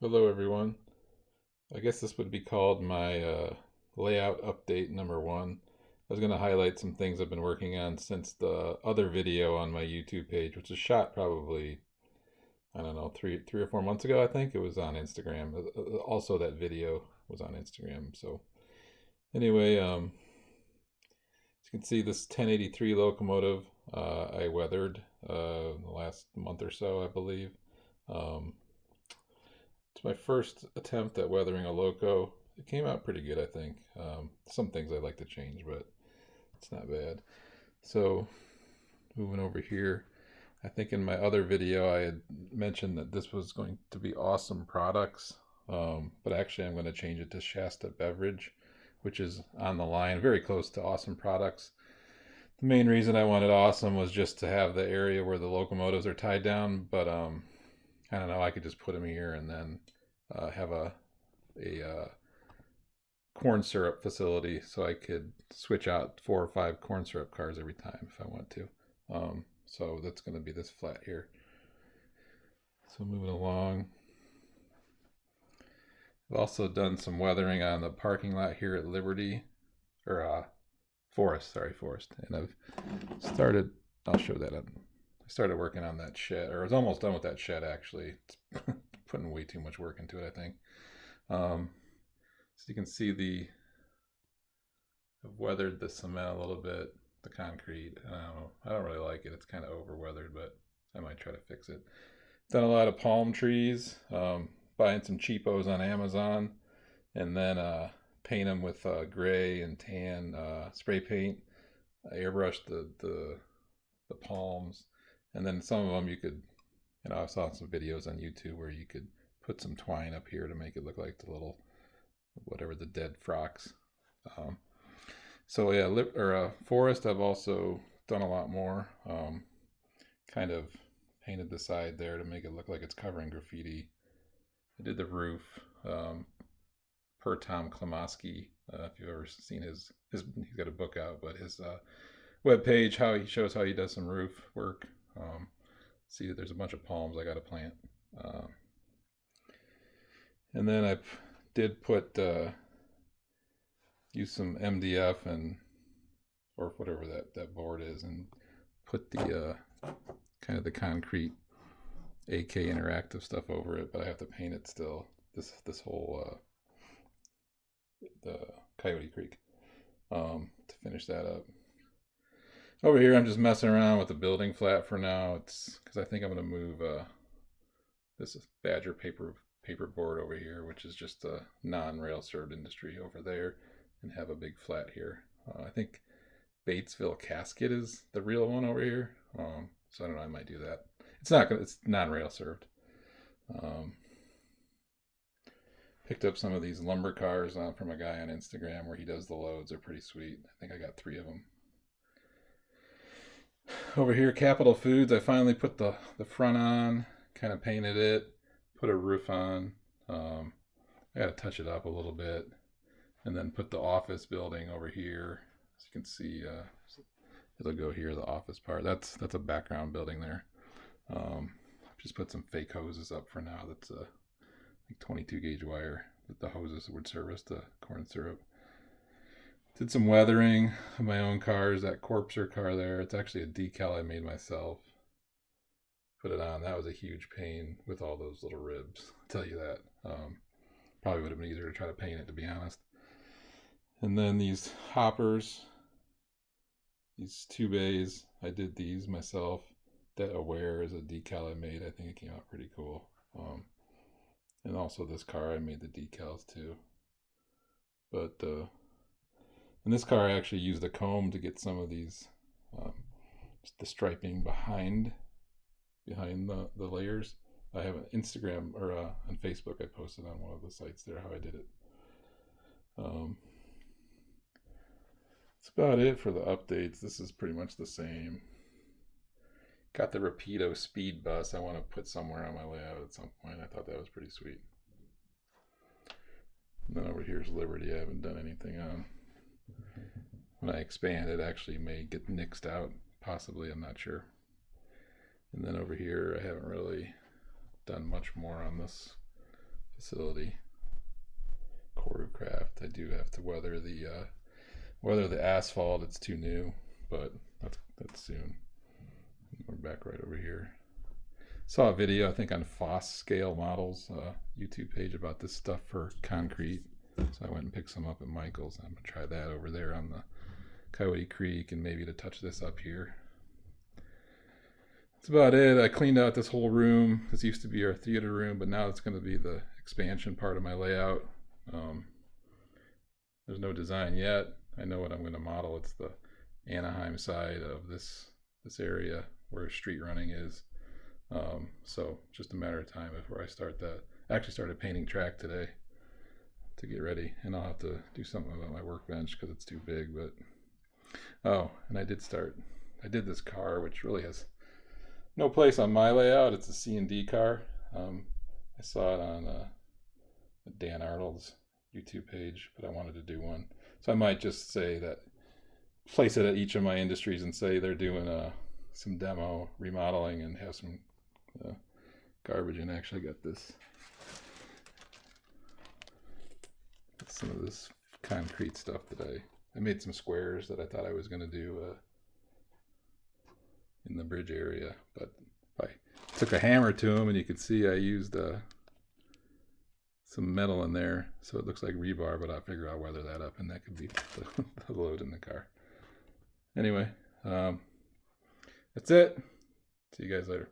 Hello, everyone. I guess this would be called my layout update number one. I was going to highlight some things I've been working on since the other video on my YouTube page, which was shot probably, I don't know, three or 4 months ago. I think it was on Instagram. Also, that video was on Instagram. So anyway, as you can see, this 1083 locomotive I weathered the last month or so, I believe. Um, It's my first attempt at weathering a loco. It came out pretty good, I think. Some things I'd like to change, but it's not bad. So, moving over here, I think in my other video I had mentioned that this was going to be Awesome Products, but actually I'm going to change it to Shasta Beverage, which is on the line, very close to Awesome Products. The main reason I wanted Awesome was just to have the area where the locomotives are tied down, but I don't know, I could just put them here and then have a corn syrup facility, so I could switch out 4 or 5 corn syrup cars every time if I want to. So that's going to be this flat here. So moving along, I've also done some weathering on the parking lot here at Liberty, or Forest, sorry, Forest. And I've started, I'll show that up. I started working on that shed, or I was almost done with that shed actually. It's putting way too much work into it, I think. So you can see I've weathered the cement a little bit, the concrete. I don't know. I don't really like it. It's kind of over weathered, but I might try to fix it. Done a lot of palm trees, buying some cheapos on Amazon, and then paint them with gray and tan spray paint. I airbrushed the palms, and then some of them you could, I saw some videos on YouTube where you could put some twine up here to make it look like the little, whatever, the dead frocks. Um, so yeah, forest. I've also done a lot more. Kind of painted the side there to make it look like it's covering graffiti. I did the roof per Tom Klamoski. If you've ever seen he's got a book out, but his web page, how he shows how he does some roof work. See that there's a bunch of palms I got to plant. And then I did put use some MDF and or whatever that board is, and put the kind of the concrete AK interactive stuff over it, but I have to paint it still. This whole the Coyote Creek to finish that up. Over here, I'm just messing around with the building flat for now. It's because I think I'm going to move this Badger paper board over here, which is just a non-rail served industry over there, and have a big flat here. I think Batesville Casket is the real one over here. So I don't know. I might do that. It's non-rail served. Picked up some of these lumber cars from a guy on Instagram where he does the loads. They're pretty sweet. I think I got 3 of them. Over here, Capital Foods. I finally put the front on, kind of painted it, put a roof on. I got to touch it up a little bit, and then put the office building over here. As you can see, it'll go here, the office part. That's a background building there. Just put some fake hoses up for now. That's like 22 gauge wire that the hoses would service the corn syrup. Did some weathering of my own cars. That Corpser car there, it's actually a decal I made myself. Put it on. That was a huge pain with all those little ribs. I'll tell you that. Probably would have been easier to try to paint it, to be honest. And then these hoppers, these 2 bays, I did these myself. That Aware is a decal I made. I think it came out pretty cool. And also this car, I made the decals too. But in this car, I actually used a comb to get some of these, just the striping behind the layers. I have an Instagram or on Facebook. I posted on one of the sites there how I did it. That's about it for the updates. This is pretty much the same. Got the Rapido speed bus I want to put somewhere on my layout at some point. I thought that was pretty sweet. And then over here is Liberty. I haven't done anything on. When I expand, it actually may get nixed out. Possibly, I'm not sure. And then over here, I haven't really done much more on this facility. Craft. I do have to weather the asphalt. It's too new, but that's soon. We're back right over here. Saw a video, I think, on Foss Scale Models YouTube page about this stuff for concrete. So I went and picked some up at Michael's. I'm gonna try that over there on the Coyote Creek, and maybe to touch this up here. That's about it. I cleaned out this whole room. This used to be our theater room, but now it's going to be the expansion part of my layout. There's no design yet. I know what I'm going to model. It's the Anaheim side of this area where street running is. So just a matter of time before I start that. I actually started painting track today to get ready, and I'll have to do something about my workbench because it's too big. But and I did this car, which really has no place on my layout. It's a C&D car. I saw it on Dan Arnold's YouTube page, but I wanted to do one. So I might just say that, place it at each of my industries and say they're doing some demo remodeling and have some garbage. And actually got some of this concrete stuff that I made some squares that I thought I was going to do in the bridge area, but I took a hammer to them, and you can see I used some metal in there, so it looks like rebar, but I'll figure I'll weather that up, and that could be the load in the car. Anyway, that's it. See you guys later.